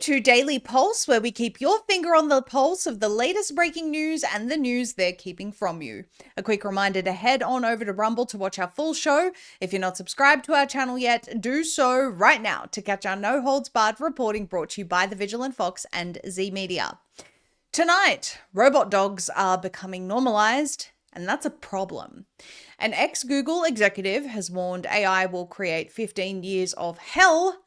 to Daily Pulse, where we keep your finger on the pulse of the latest breaking news and the news they're keeping from you. A quick reminder to head on over to Rumble to watch our full show. If you're not subscribed to our channel yet, do so right now to catch our no-holds-barred reporting brought to you by the Vigilant Fox and Zeee Media. Tonight, robot dogs are becoming normalized, and that's a problem. An ex-Google executive has warned AI will create 15 years of hell,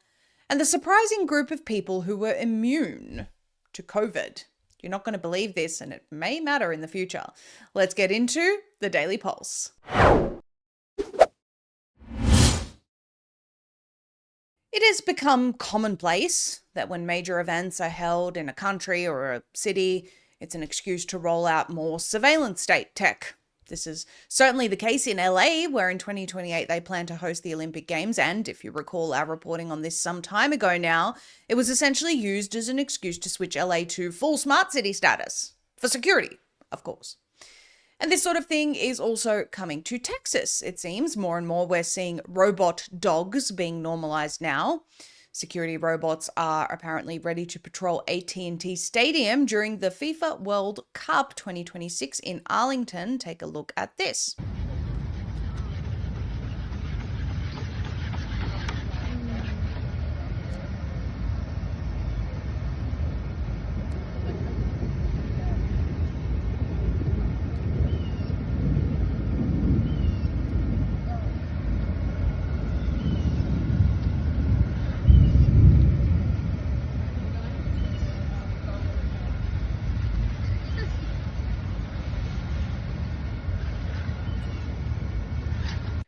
and the surprising group of people who were immune to COVID. You're not going to believe this, and it may matter in the future. Let's get into the Daily Pulse. It has become commonplace that when major events are held in a country or a city, it's an excuse to roll out more surveillance state tech. This is certainly the case in LA, where in 2028 they plan to host the Olympic Games, and if you recall our reporting on this some time ago now, it was essentially used as an excuse to switch LA to full smart city status. For security, of course. And this sort of thing is also coming to Texas, it seems. More and more we're seeing robot dogs being normalized now. Security robots are apparently ready to patrol AT&T Stadium during the FIFA World Cup 2026 in Arlington. Take a look at this.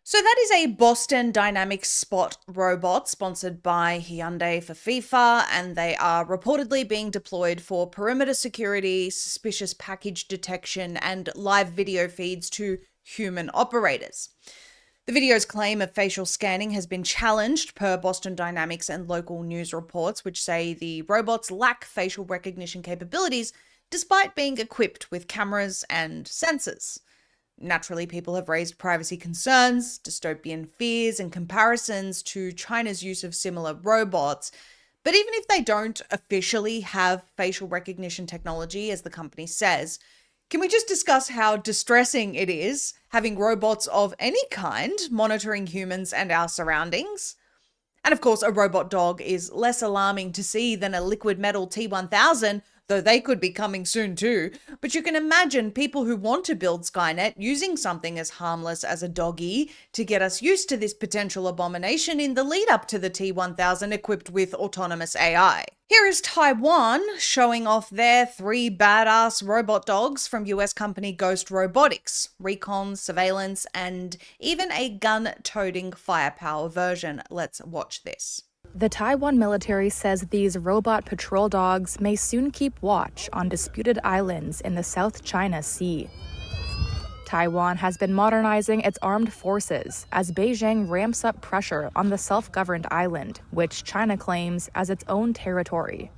So that is a Boston Dynamics Spot robot sponsored by Hyundai for FIFA, and they are reportedly being deployed for perimeter security, suspicious package detection, and live video feeds to human operators. The video's claim of facial scanning has been challenged per Boston Dynamics and local news reports, which say the robots lack facial recognition capabilities despite being equipped with cameras and sensors. Naturally, people have raised privacy concerns, dystopian fears, and comparisons to China's use of similar robots. But even if they don't officially have facial recognition technology, as the company says, can we just discuss how distressing it is having robots of any kind monitoring humans and our surroundings? And of course, a robot dog is less alarming to see than a liquid metal T-1000, though they could be coming soon too. But you can imagine people who want to build Skynet using something as harmless as a doggy to get us used to this potential abomination in the lead up to the T-1000 equipped with autonomous AI. Here is Taiwan showing off their 3 badass robot dogs from US company Ghost Robotics, recon, surveillance, and even a gun-toting firepower version. Let's watch this. The Taiwan military says these robot patrol dogs may soon keep watch on disputed islands in the South China Sea. Taiwan has been modernizing its armed forces as Beijing ramps up pressure on the self-governed island, which China claims as its own territory.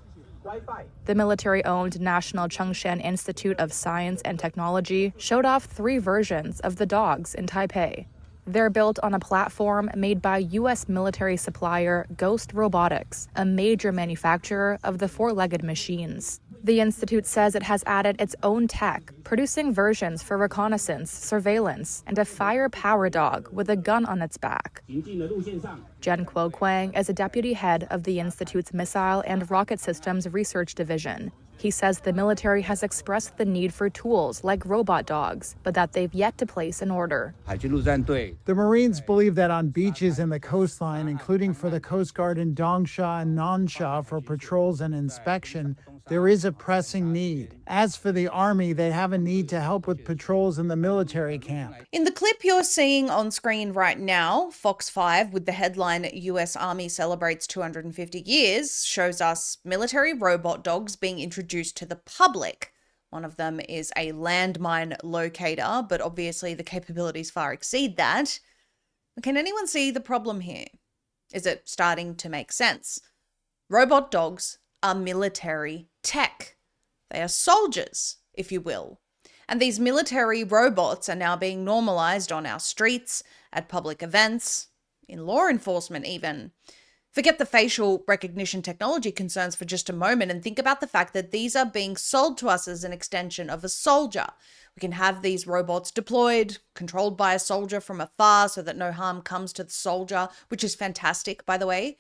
The military-owned National Chengxian Institute of Science and Technology showed off 3 versions of the dogs in Taipei. They're built on a platform made by U.S. military supplier Ghost Robotics, a major manufacturer of the 4-legged machines. The institute says it has added its own tech, producing versions for reconnaissance, surveillance, and a fire power dog with a gun on its back. Jen Kuo Kwang is a deputy head of the institute's Missile and Rocket Systems Research Division. He says the military has expressed the need for tools like robot dogs, but that they've yet to place an order. The Marines believe that on beaches in the coastline, including for the Coast Guard in Dongsha and Nansha for patrols and inspection, there is a pressing need. As for the Army, they have a need to help with patrols in the military camp. In the clip you're seeing on screen right now, Fox 5 with the headline US Army celebrates 250 years shows us military robot dogs being introduced to the public. One of them is a landmine locator, but obviously the capabilities far exceed that. Can anyone see the problem here? Is it starting to make sense? Robot dogs are military tech. They are soldiers, if you will. And these military robots are now being normalized on our streets, at public events, in law enforcement even. Forget the facial recognition technology concerns for just a moment and think about the fact that these are being sold to us as an extension of a soldier. We can have these robots deployed, controlled by a soldier from afar so that no harm comes to the soldier, which is fantastic, by the way.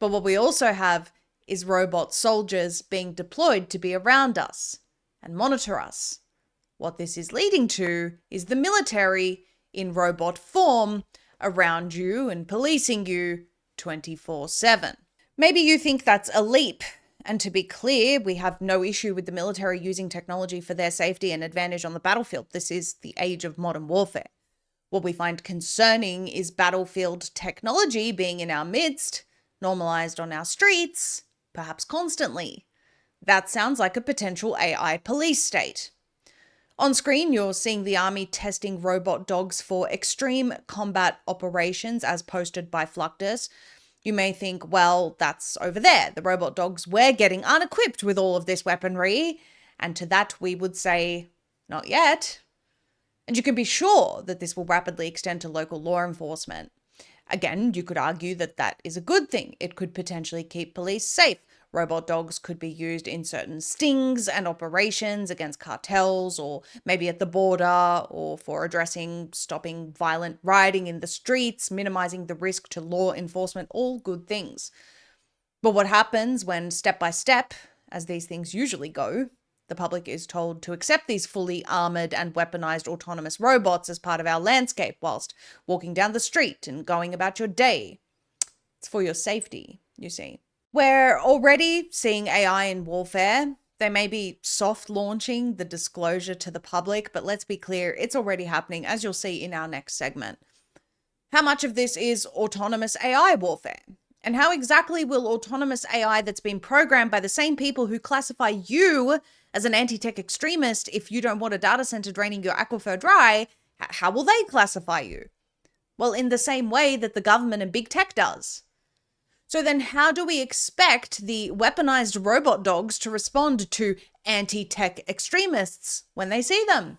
But what we also have is robot soldiers being deployed to be around us and monitor us. What this is leading to is the military in robot form around you and policing you 24/7. Maybe you think that's a leap. And to be clear, we have no issue with the military using technology for their safety and advantage on the battlefield. This is the age of modern warfare. What we find concerning is battlefield technology being in our midst, normalized on our streets, perhaps constantly. That sounds like a potential AI police state. On screen, you're seeing the army testing robot dogs for extreme combat operations as posted by Fluctus. You may think, well, that's over there. The robot dogs were getting unequipped with all of this weaponry. And to that, we would say, not yet. And you can be sure that this will rapidly extend to local law enforcement. Again, you could argue that that is a good thing. It could potentially keep police safe. Robot dogs could be used in certain stings and operations against cartels, or maybe at the border, or for addressing, stopping violent rioting in the streets, minimizing the risk to law enforcement, all good things. But what happens when step by step, as these things usually go, the public is told to accept these fully armored and weaponized autonomous robots as part of our landscape whilst walking down the street and going about your day? It's for your safety, you see. We're already seeing AI in warfare. They may be soft launching the disclosure to the public, but let's be clear, it's already happening, as you'll see in our next segment. How much of this is autonomous AI warfare? And how exactly will autonomous AI that's been programmed by the same people who classify you as an anti-tech extremist if you don't want a data center draining your aquifer dry, how will they classify you? Well, in the same way that the government and big tech does. So then how do we expect the weaponized robot dogs to respond to anti-tech extremists when they see them?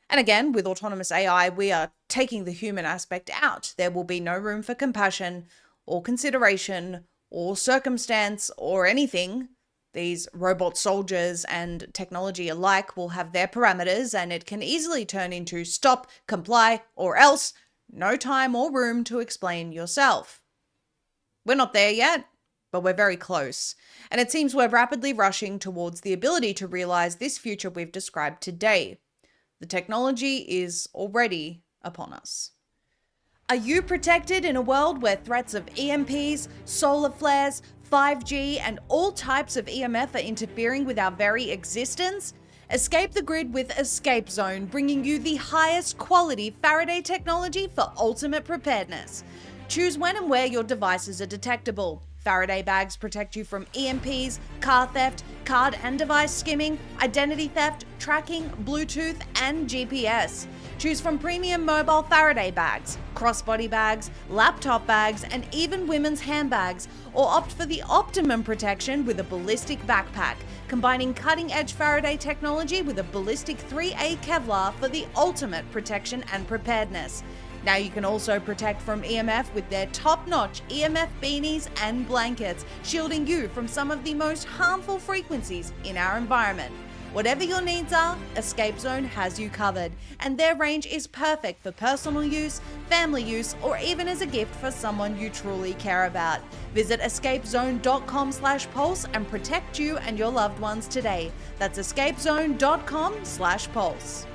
And again, with autonomous AI, we are taking the human aspect out. There will be no room for compassion or consideration or circumstance or anything. These robot soldiers and technology alike will have their parameters, and it can easily turn into stop, comply, or else, no time or room to explain yourself. We're not there yet, but we're very close. And it seems we're rapidly rushing towards the ability to realize this future we've described today. The technology is already upon us. Are you protected in a world where threats of EMPs, solar flares, 5G, and all types of EMF are interfering with our very existence? Escape the grid with Escape Zone, bringing you the highest quality Faraday technology for ultimate preparedness. Choose when and where your devices are detectable. Faraday bags protect you from EMPs, car theft, card and device skimming, identity theft, tracking, Bluetooth, and GPS. Choose from premium mobile Faraday bags, crossbody bags, laptop bags, and even women's handbags, or opt for the optimum protection with a ballistic backpack, combining cutting-edge Faraday technology with a ballistic 3A Kevlar for the ultimate protection and preparedness. Now you can also protect from EMF with their top-notch EMF beanies and blankets, shielding you from some of the most harmful frequencies in our environment. Whatever your needs are, Escape Zone has you covered, and their range is perfect for personal use, family use, or even as a gift for someone you truly care about. Visit escapezone.com/pulse and protect you and your loved ones today. That's escapezone.com/pulse.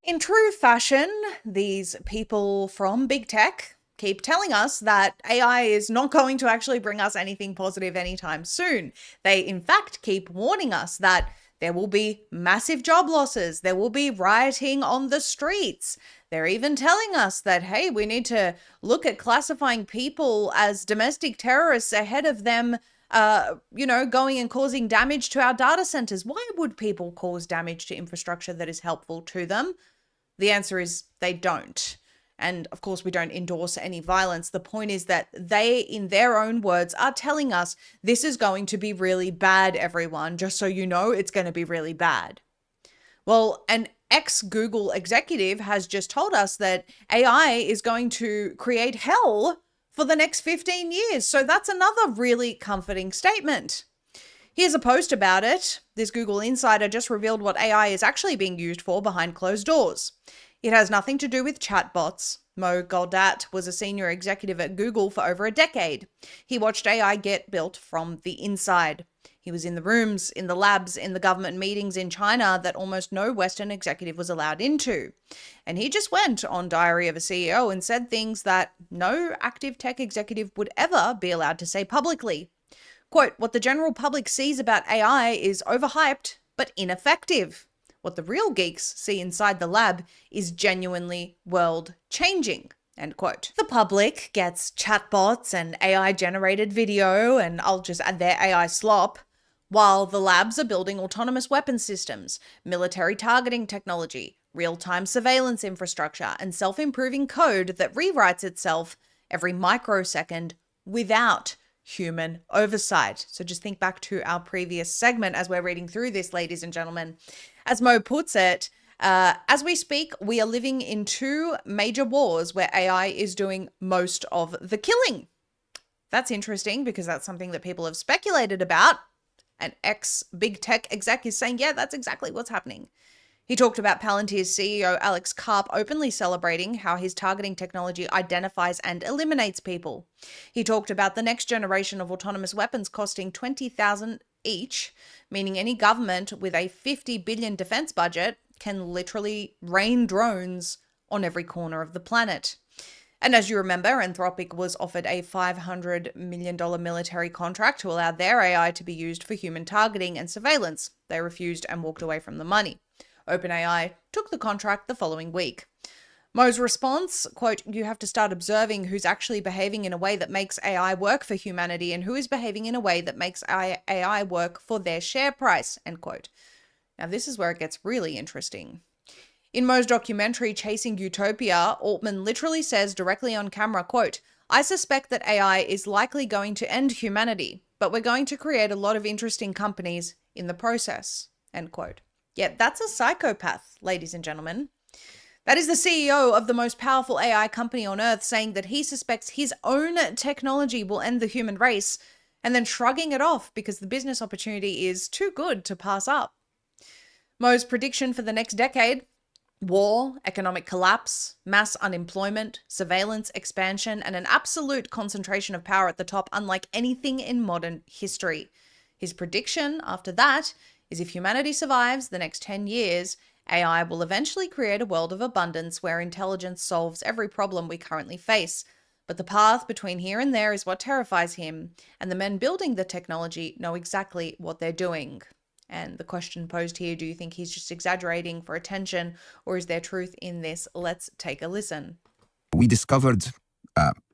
In true fashion, these people from big tech keep telling us that AI is not going to actually bring us anything positive anytime soon. They, in fact, keep warning us that there will be massive job losses. There will be rioting on the streets. They're even telling us that, hey, we need to look at classifying people as domestic terrorists ahead of them going and causing damage to our data centers. Why would people cause damage to infrastructure that is helpful to them? The answer is they don't. And of course, we don't endorse any violence. The point is that they, in their own words, are telling us this is going to be really bad, everyone. Just so you know, it's going to be really bad. Well, an ex-Google executive has just told us that AI is going to create hell for the next 15 years. So that's another really comforting statement. Here's a post about it. This Google insider just revealed what AI is actually being used for behind closed doors. It has nothing to do with chatbots. Mo Goldat was a senior executive at Google for over a decade. He watched AI get built from the inside. He was in the rooms, in the labs, in the government meetings in China that almost no Western executive was allowed into. And he just went on Diary of a CEO and said things that no active tech executive would ever be allowed to say publicly. Quote, what the general public sees about AI is overhyped, but ineffective. What the real geeks see inside the lab is genuinely world-changing, end quote. The public gets chatbots and AI-generated video, and I'll just add their AI slop, while the labs are building autonomous weapon systems, military targeting technology, real-time surveillance infrastructure, and self-improving code that rewrites itself every microsecond without human oversight. So just think back to our previous segment as we're reading through this, ladies and gentlemen. As Mo puts it, as we speak, we are living in two major wars where AI is doing most of the killing. That's interesting because that's something that people have speculated about. An ex-big tech exec is saying, yeah, that's exactly what's happening. He talked about Palantir's CEO Alex Karp openly celebrating how his targeting technology identifies and eliminates people. He talked about the next generation of autonomous weapons costing $20,000 each, meaning any government with a $50 billion defense budget can literally rain drones on every corner of the planet. And as you remember, Anthropic was offered a $500 million military contract to allow their AI to be used for human targeting and surveillance. They refused and walked away from the money. OpenAI took the contract the following week. Mo's response, quote, you have to start observing who's actually behaving in a way that makes AI work for humanity and who is behaving in a way that makes AI work for their share price, end quote. Now this is where it gets really interesting. In Mo's documentary, Chasing Utopia, Altman literally says directly on camera, quote, I suspect that AI is likely going to end humanity, but we're going to create a lot of interesting companies in the process, end quote. Yeah, that's a psychopath, ladies and gentlemen. That is the CEO of the most powerful AI company on earth saying that he suspects his own technology will end the human race and then shrugging it off because the business opportunity is too good to pass up. Mo's prediction for the next decade: war, economic collapse, mass unemployment, surveillance expansion, and an absolute concentration of power at the top unlike anything in modern history. His prediction after that is if humanity survives the next 10 years, AI will eventually create a world of abundance where intelligence solves every problem we currently face. But the path between here and there is what terrifies him, and the men building the technology know exactly what they're doing. And the question posed here, do you think he's just exaggerating for attention, or is there truth in this? Let's take a listen. We discovered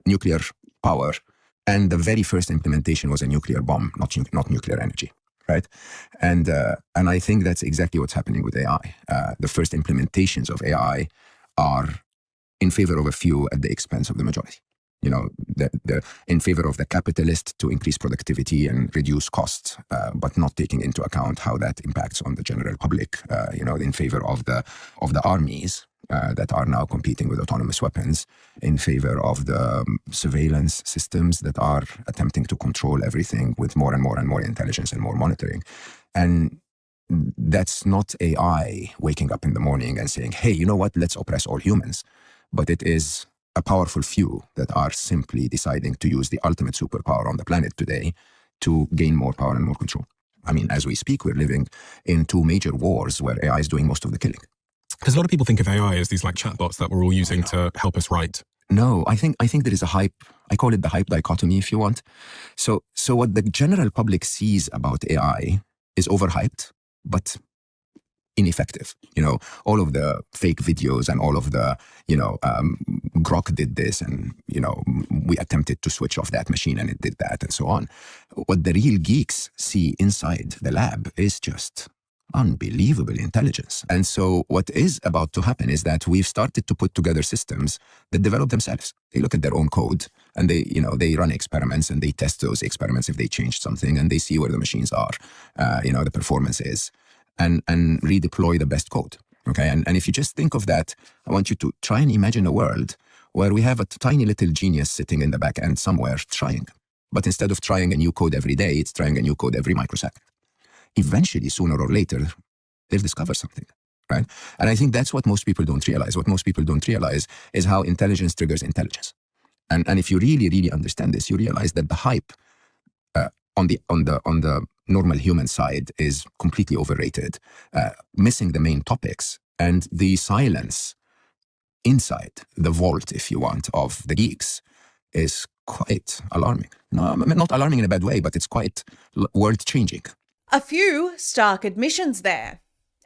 nuclear power, and the very first implementation was a nuclear bomb, not nuclear energy. Right. And I think that's exactly what's happening with AI. The first implementations of AI are in favor of a few at the expense of the majority. You know, in favor of the capitalist to increase productivity and reduce costs, but not taking into account how that impacts on the general public. In favor of the armies that are now competing with autonomous weapons, in favor of the surveillance systems that are attempting to control everything with more and more and more intelligence and more monitoring. And that's not AI waking up in the morning and saying, hey, you know what, let's oppress all humans. But it is a powerful few that are simply deciding to use the ultimate superpower on the planet today to gain more power and more control. I mean, as we speak, we're living in two major wars where AI is doing most of the killing. Because a lot of people think of AI as these like chatbots that we're all using to help us write. No, I think there is a hype. I call it the hype dichotomy, if you want. So what the general public sees about AI is overhyped, but ineffective. All of the fake videos and all of the, Grok did this and, we attempted to switch off that machine and it did that and so on. What the real geeks see inside the lab is just unbelievable intelligence. And so what is about to happen is that we've started to put together systems that develop themselves. They look at their own code and they run experiments and they test those experiments if they change something and they see where the machines are, the performance is. and redeploy the best code. Okay, and if you just think of that, I want you to try and imagine a world where we have a tiny little genius sitting in the back end somewhere trying. But instead of trying a new code every day, it's trying a new code every microsecond. Eventually, sooner or later, they'll discover something, right? And I think that's what most people don't realize. What most people don't realize is how intelligence triggers intelligence. And if you really, really understand this, you realize that the hype on the normal human side is completely overrated, missing the main topics, and the silence inside the vault, if you want, of the geeks is quite alarming. No, I mean, not alarming in a bad way, but it's quite world-changing. A few stark admissions there.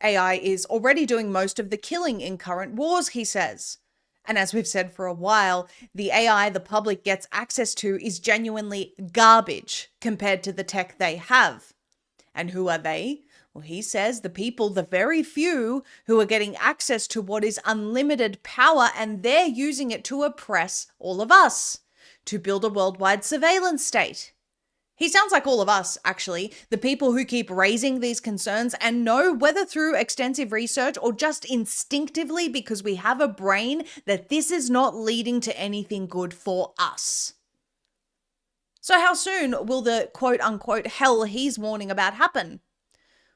AI is already doing most of the killing in current wars, he says. And as we've said for a while, the AI the public gets access to is genuinely garbage compared to the tech they have. And who are they? Well, he says the people, the very few who are getting access to what is unlimited power, and they're using it to oppress all of us, to build a worldwide surveillance state. He sounds like all of us, actually, the people who keep raising these concerns and know, whether through extensive research or just instinctively because we have a brain, that this is not leading to anything good for us. So how soon will the quote-unquote hell he's warning about happen?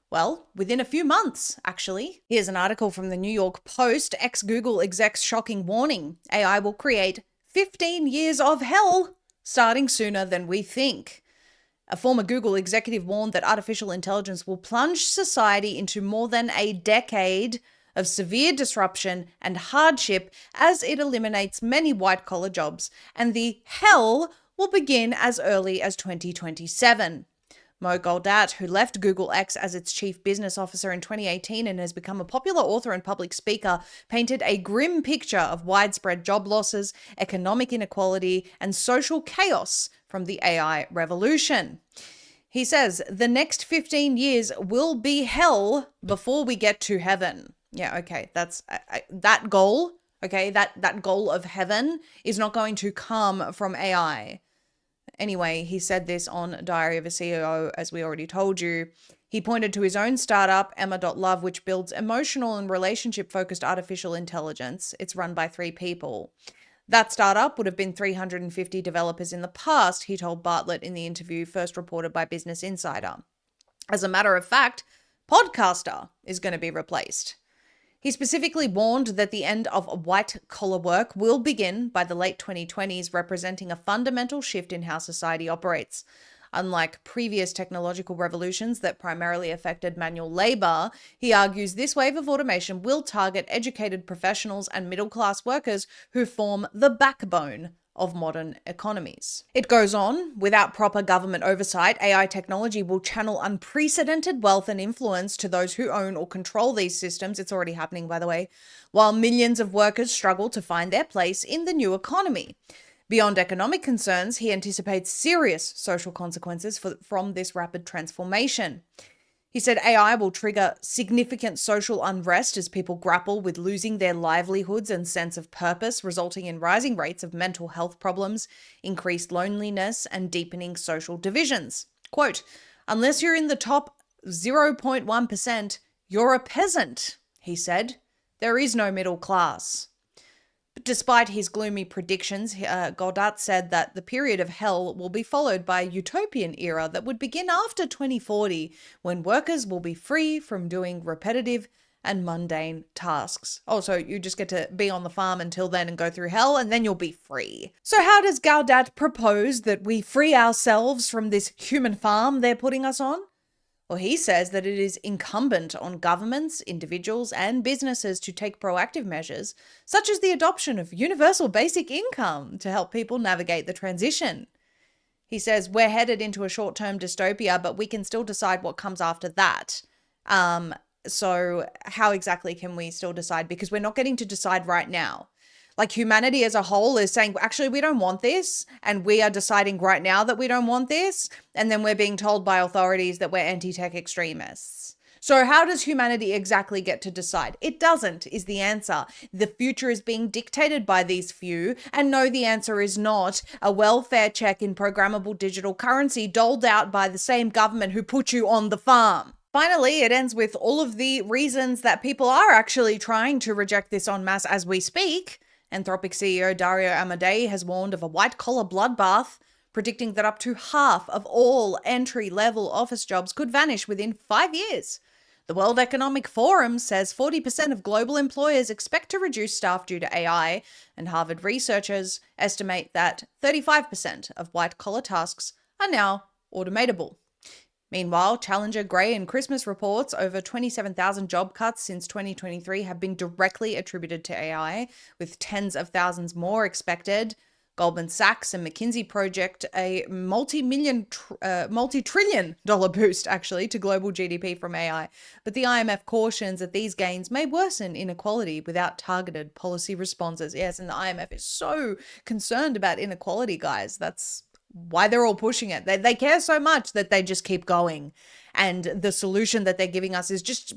Well, within a few months, actually. Here's an article from the New York Post, ex-Google exec's shocking warning. AI will create 15 years of hell, starting sooner than we think. A former Google executive warned that artificial intelligence will plunge society into more than a decade of severe disruption and hardship as it eliminates many white-collar jobs, and the hell will begin as early as 2027. Mo Goldat, who left Google X as its chief business officer in 2018 and has become a popular author and public speaker, painted a grim picture of widespread job losses, economic inequality, and social chaos from the AI revolution. He says, the next 15 years will be hell before we get to heaven. Yeah, okay, that's that goal. Okay, that goal of heaven is not going to come from AI. Anyway, he said this on Diary of a CEO, as we already told you. He pointed to his own startup, Emma.love, which builds emotional and relationship-focused artificial intelligence. It's run by 3 people. That startup would have been 350 developers in the past, he told Bartlett in the interview first reported by Business Insider. As a matter of fact, Podcaster is going to be replaced. He specifically warned that the end of white-collar work will begin by the late 2020s, representing a fundamental shift in how society operates. Unlike previous technological revolutions that primarily affected manual labor, he argues this wave of automation will target educated professionals and middle-class workers who form the backbone of modern economies. It goes on, without proper government oversight, AI technology will channel unprecedented wealth and influence to those who own or control these systems. It's already happening, by the way, while millions of workers struggle to find their place in the new economy. Beyond economic concerns, he anticipates serious social consequences from this rapid transformation. He said AI will trigger significant social unrest as people grapple with losing their livelihoods and sense of purpose, resulting in rising rates of mental health problems, increased loneliness, and deepening social divisions. Quote, unless you're in the top 0.1%, you're a peasant, he said. There is no middle class. But despite his gloomy predictions, Goldat said that the period of hell will be followed by a utopian era that would begin after 2040, when workers will be free from doing repetitive and mundane tasks. Oh, so you just get to be on the farm until then and go through hell, and then you'll be free. So how does Goldat propose that we free ourselves from this human farm they're putting us on? Well, he says that it is incumbent on governments, individuals, and businesses to take proactive measures, such as the adoption of universal basic income to help people navigate the transition. He says we're headed into a short-term dystopia, but we can still decide what comes after that. So how exactly can we still decide? Because we're not getting to decide right now. Like humanity as a whole is saying, actually, we don't want this. And we are deciding right now that we don't want this. And then we're being told by authorities that we're anti-tech extremists. So how does humanity exactly get to decide? It doesn't, is the answer. The future is being dictated by these few. And no, the answer is not a welfare check in programmable digital currency doled out by the same government who put you on the farm. Finally, it ends with all of the reasons that people are actually trying to reject this en masse as we speak. Anthropic CEO Dario Amodei has warned of a white-collar bloodbath, predicting that up to half of all entry-level office jobs could vanish within 5 years. The World Economic Forum says 40% of global employers expect to reduce staff due to AI, and Harvard researchers estimate that 35% of white-collar tasks are now automatable. Meanwhile, Challenger, Gray, and Christmas reports over 27,000 job cuts since 2023 have been directly attributed to AI, with tens of thousands more expected. Goldman Sachs and McKinsey project a multi-trillion dollar boost, actually, to global GDP from AI. But the IMF cautions that these gains may worsen inequality without targeted policy responses. Yes, and the IMF is so concerned about inequality, guys. That's why they're all pushing it. They care so much that they just keep going. And the solution that they're giving us is just,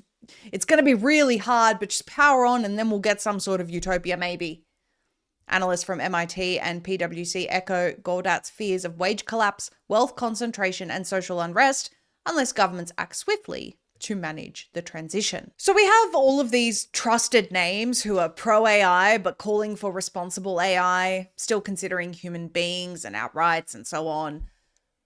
it's going to be really hard, but just power on and then we'll get some sort of utopia maybe. Analysts from MIT and PwC echo Goldat's fears of wage collapse, wealth concentration, and social unrest unless governments act swiftly to manage the transition. So we have all of these trusted names who are pro-AI but calling for responsible AI, still considering human beings and our rights and so on.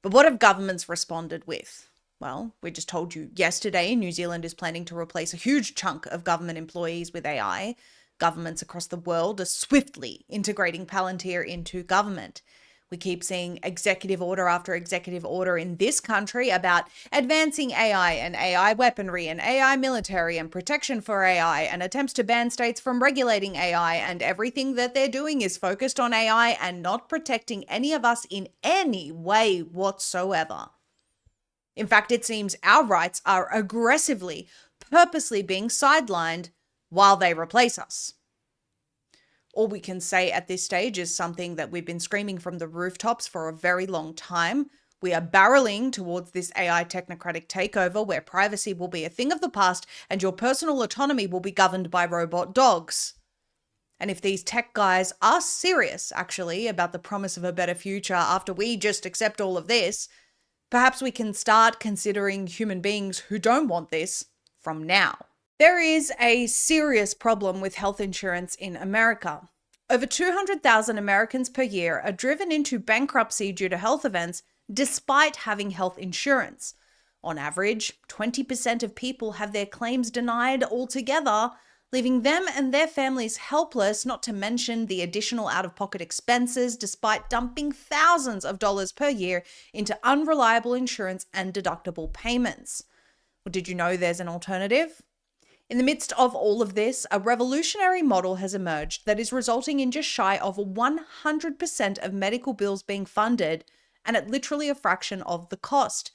But what have governments responded with? Well, we just told you yesterday New Zealand is planning to replace a huge chunk of government employees with AI. Governments across the world are swiftly integrating Palantir into government. We keep seeing executive order after executive order in this country about advancing AI and AI weaponry and AI military and protection for AI and attempts to ban states from regulating AI, and everything that they're doing is focused on AI and not protecting any of us in any way whatsoever. In fact, it seems our rights are aggressively, purposely being sidelined while they replace us. All we can say at this stage is something that we've been screaming from the rooftops for a very long time. We are barreling towards this AI technocratic takeover where privacy will be a thing of the past and your personal autonomy will be governed by robot dogs. And if these tech guys are serious, actually, about the promise of a better future after we just accept all of this, perhaps we can start considering human beings who don't want this from now. There is a serious problem with health insurance in America. Over 200,000 Americans per year are driven into bankruptcy due to health events despite having health insurance. On average, 20% of people have their claims denied altogether, leaving them and their families helpless, not to mention the additional out-of-pocket expenses despite dumping thousands of dollars per year into unreliable insurance and deductible payments. Well, did you know there's an alternative? In the midst of all of this, a revolutionary model has emerged that is resulting in just shy of 100% of medical bills being funded, and at literally a fraction of the cost.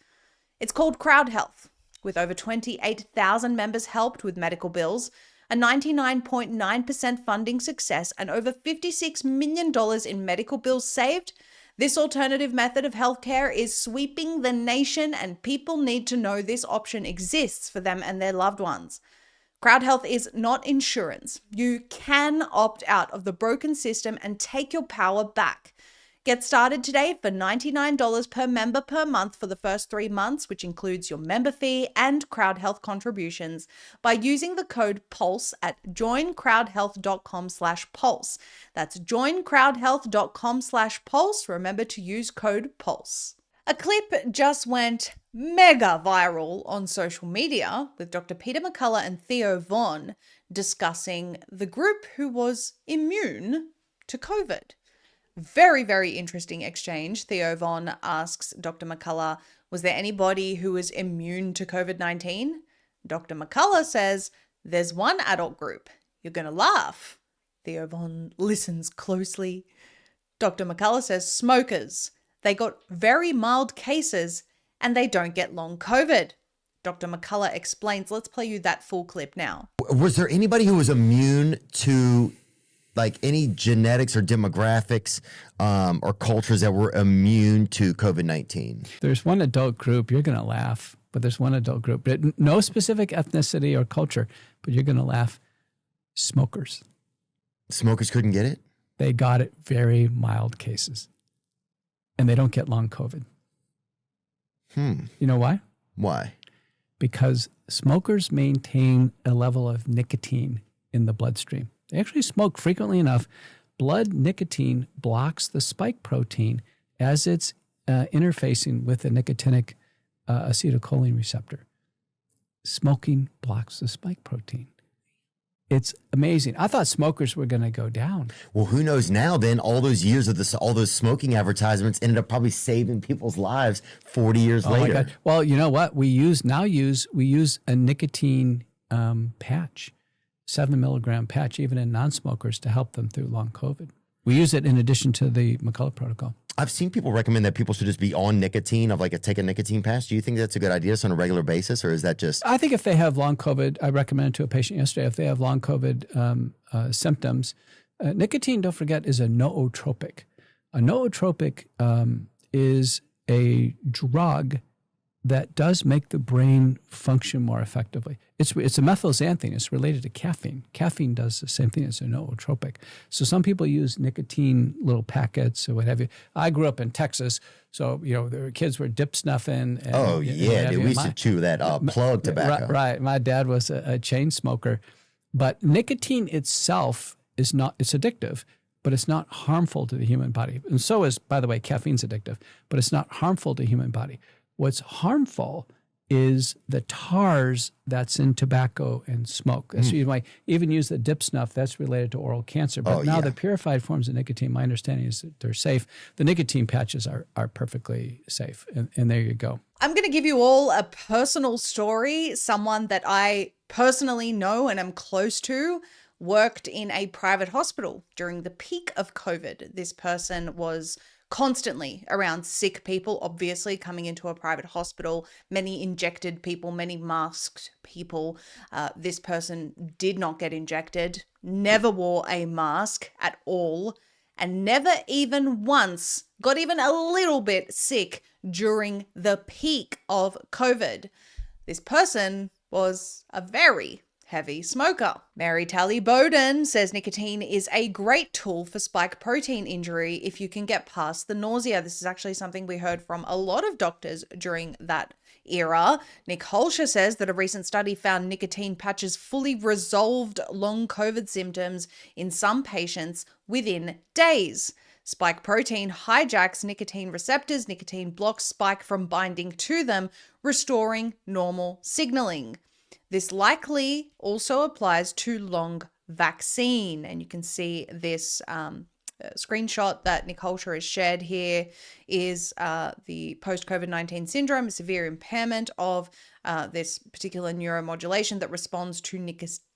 It's called crowd health, with over 28,000 members helped with medical bills, a 99.9% funding success, and over $56 million in medical bills saved. This alternative method of healthcare is sweeping the nation, and people need to know this option exists for them and their loved ones. Crowd health is not insurance. You can opt out of the broken system and take your power back. Get started today for $99 per member per month for the first 3 months, which includes your member fee and crowd health contributions, by using the code PULSE at joincrowdhealth.com/pulse. That's joincrowdhealth.com/pulse. Remember to use code PULSE. A clip just went mega viral on social media with Dr. Peter McCullough and Theo Von discussing the group who was immune to COVID. Very, very interesting exchange. Theo Von asks Dr. McCullough, was there anybody who was immune to COVID-19? Dr. McCullough says, there's one adult group. You're going to laugh. Theo Von listens closely. Dr. McCullough says, smokers. They got very mild cases and they don't get long COVID. Dr. McCullough explains. Let's play you that full clip now. Was there anybody who was immune to like any genetics or demographics or cultures that were immune to COVID-19? There's one adult group, you're going to laugh, but there's one adult group, no specific ethnicity or culture, but you're going to laugh. Smokers. Smokers couldn't get it? They got it very mild cases. And they don't get long COVID. You know why? Why? because smokers maintain a level of nicotine in the bloodstream. They actually smoke frequently enough. Blood nicotine blocks the spike protein as it's interfacing with the nicotinic acetylcholine receptor. Smoking blocks the spike protein. It's amazing. I thought smokers were going to go down. Well, who knows now then? All those years of this, all those smoking advertisements ended up probably saving people's lives 40 years My later. God. Well, you know what? We use a nicotine patch, 7 milligram patch, even in non-smokers to help them through long COVID. We use it in addition to the McCullough protocol. I've seen people recommend that people should just be on nicotine take a nicotine patch. Do you think that's a good idea on a regular basis, or is that just? I think if they have long COVID, I recommended to a patient yesterday, if they have long COVID symptoms, nicotine, don't forget, is a nootropic. A nootropic is a drug that does make the brain function more effectively. It's a methylxanthine. It's related to caffeine. Caffeine does the same thing as a nootropic. So some people use nicotine little packets or what have you. I grew up in Texas, so the kids were dip snuffing. And, dude, we used to chew that plug tobacco. Right. My dad was a chain smoker, but nicotine itself it's addictive, but it's not harmful to the human body. And so is, by the way, caffeine's addictive, but it's not harmful to the human body. What's harmful is the tars that's in tobacco and smoke. So you might even use the dip snuff. That's related to oral cancer. But the purified forms of nicotine, my understanding is that they're safe. The nicotine patches are perfectly safe. And there you go. I'm going to give you all a personal story. Someone that I personally know and am close to worked in a private hospital during the peak of COVID. This person was constantly around sick people, obviously coming into a private hospital, many injected people, many masked people. This person did not get injected, never wore a mask at all, and never even once got even a little bit sick during the peak of COVID. This person was a very heavy smoker. Mary Tally Bowden says nicotine is a great tool for spike protein injury if you can get past the nausea. This is actually something we heard from a lot of doctors during that era. Nick Holscher says that a recent study found nicotine patches fully resolved long COVID symptoms in some patients within days. Spike protein hijacks nicotine receptors. Nicotine blocks spike from binding to them, restoring normal signaling. This likely also applies to long vaccine. And you can see this screenshot that Nick Holscher has shared here is the post-COVID-19 syndrome, a severe impairment of this particular neuromodulation that responds to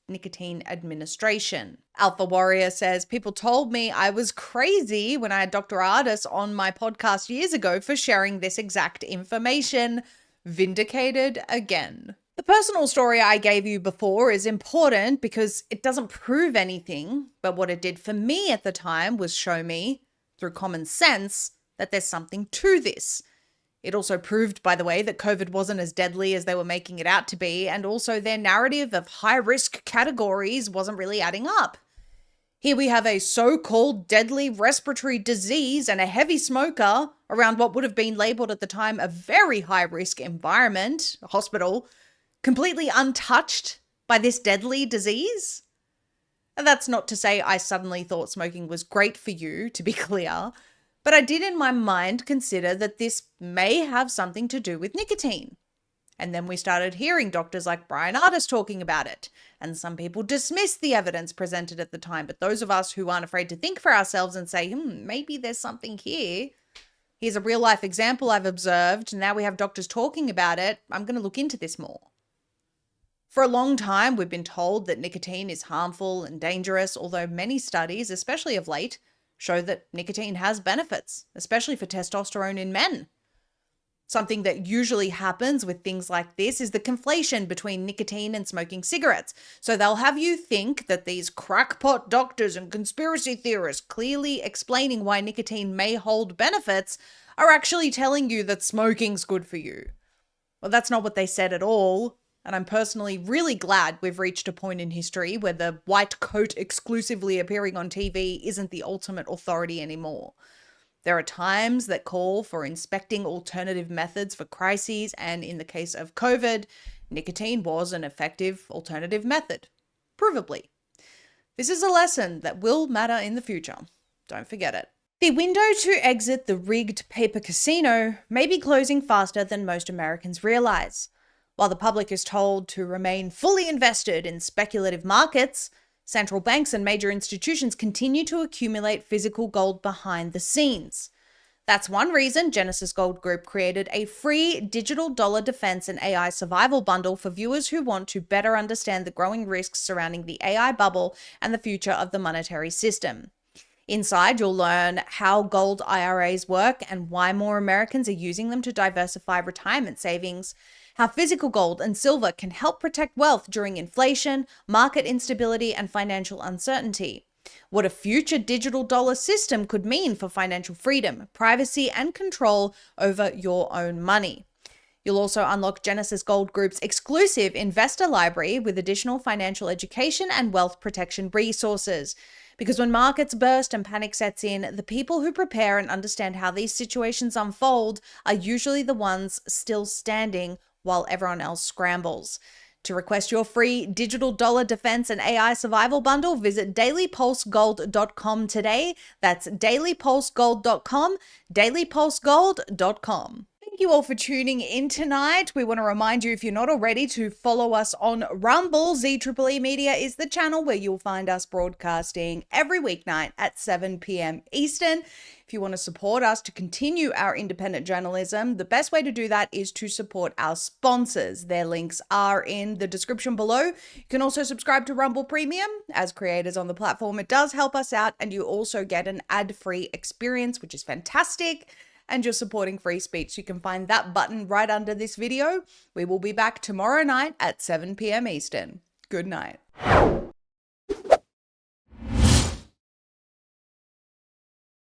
nicotine administration. Alpha Warrior says, people told me I was crazy when I had Dr. Ardis on my podcast years ago for sharing this exact information. Vindicated again. The personal story I gave you before is important because it doesn't prove anything, but what it did for me at the time was show me, through common sense, that there's something to this. It also proved, by the way, that COVID wasn't as deadly as they were making it out to be, and also their narrative of high-risk categories wasn't really adding up. Here we have a so-called deadly respiratory disease and a heavy smoker around what would have been labeled at the time a very high-risk environment, a hospital, completely untouched by this deadly disease. And that's not to say I suddenly thought smoking was great for you, to be clear, but I did in my mind consider that this may have something to do with nicotine. And then we started hearing doctors like Brian Ardis talking about it, and some people dismissed the evidence presented at the time, but those of us who aren't afraid to think for ourselves and say, maybe there's something here. Here's a real life example I've observed, now we have doctors talking about it, I'm going to look into this more. For a long time, we've been told that nicotine is harmful and dangerous, although many studies, especially of late, show that nicotine has benefits, especially for testosterone in men. Something that usually happens with things like this is the conflation between nicotine and smoking cigarettes. So they'll have you think that these crackpot doctors and conspiracy theorists clearly explaining why nicotine may hold benefits are actually telling you that smoking's good for you. Well, that's not what they said at all. And I'm personally really glad we've reached a point in history where the white coat exclusively appearing on TV isn't the ultimate authority anymore. There are times that call for inspecting alternative methods for crises, and in the case of COVID, nicotine was an effective alternative method, provably. This is a lesson that will matter in the future. Don't forget it. The window to exit the rigged paper casino may be closing faster than most Americans realize. While the public is told to remain fully invested in speculative markets, central banks and major institutions continue to accumulate physical gold behind the scenes. That's one reason Genesis Gold Group created a free digital dollar defense and AI survival bundle for viewers who want to better understand the growing risks surrounding the AI bubble and the future of the monetary system. Inside, you'll learn how gold IRAs work and why more Americans are using them to diversify retirement savings, how physical gold and silver can help protect wealth during inflation, market instability, and financial uncertainty, what a future digital dollar system could mean for financial freedom, privacy, and control over your own money. You'll also unlock Genesis Gold Group's exclusive investor library with additional financial education and wealth protection resources. Because when markets burst and panic sets in, the people who prepare and understand how these situations unfold are usually the ones still standing while everyone else scrambles. To request your free digital dollar defense and AI survival bundle, visit dailypulsegold.com today. That's dailypulsegold.com, dailypulsegold.com. Thank you all for tuning in tonight. We want to remind you, if you're not already, to follow us on Rumble. Zeee Media is the channel where you'll find us broadcasting every weeknight at 7 p.m. Eastern. If you want to support us to continue our independent journalism, the best way to do that is to support our sponsors. Their links are in the description below. You can also subscribe to Rumble Premium. As creators on the platform, it does help us out, and you also get an ad-free experience, which is fantastic. And you're supporting free speech. You can find that button right under this video. We will be back tomorrow night at 7 p.m. Eastern. Good night.